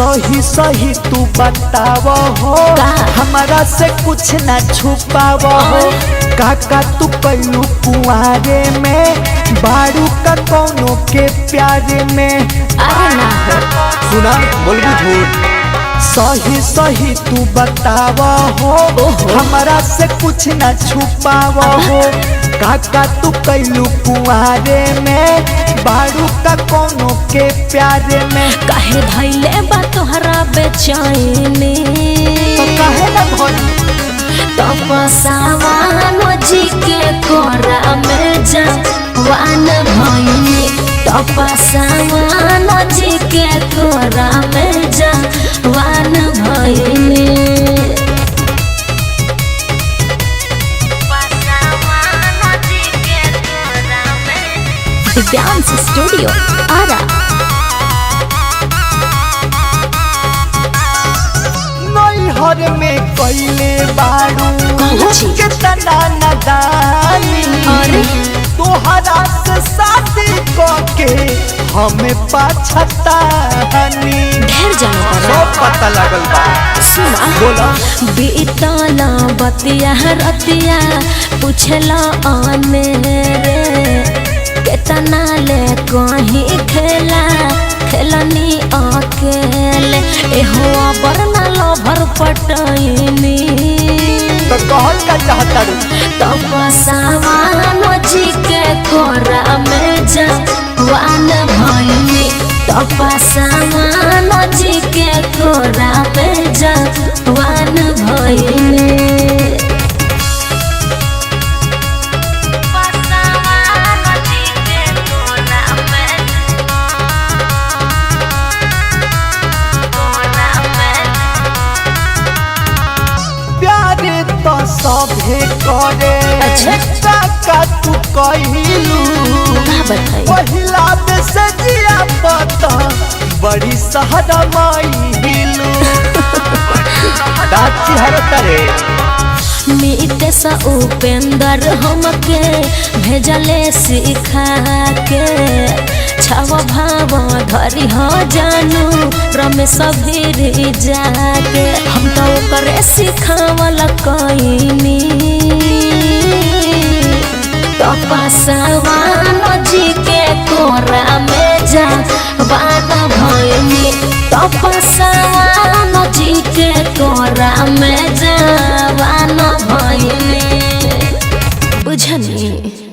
सही सही तू बताव हो, हमारा से कुछ ना छुपाव हो। काका तू कैलू कुआरे में, बारू का कौनो के प्यारे में। अरे ना सुना बोलबू झूठ, सही सही तू बताव हो, हमारा से कुछ ना छुपाव हो। काका तू कैलू कुआरे में, बारू का कोनो के प्यारे में। काहे भइले बा तोहरा बेचैनी, तो काहे ना भइल तपस्यावानो जी के कोरा में जवान भइनी। तपस्यावानो जी के कोरा में जवान भइनी। Dance studio Arrah. नैहर में कैले बारू के तना नदानी, तोहरा से शादी करके हमें पछतानी। ढेर जाना सब पता लगल बा। सुना बोला बीतला बतिया रतिया पूछला आने रे। केतना ले कहीं खेला खेलनी अकेले, एहो बरना लभर पटैनी। तो कहल का चाहता रू, तपस्यावानो जी के कोरा में जवान भइनी। तपस्यावानो जी के कोरा में जवान भइनी। तो सभे करे। अच्छा काका तू कहलू पहिला बेसजिया पता बड़ी सहरा माइलू। दाची हर करे मीते सा उपेंद्र हमके भेजले सिखा के। छाव भाव धरी हो जानू रमेश भीरी जाके। हम तो करे सिखावल कईनी। तपस्यावानो जी के कोरा में जवान भइनी। तपस्यावानो जी के कोरा में जवान भइनी। बुझनी।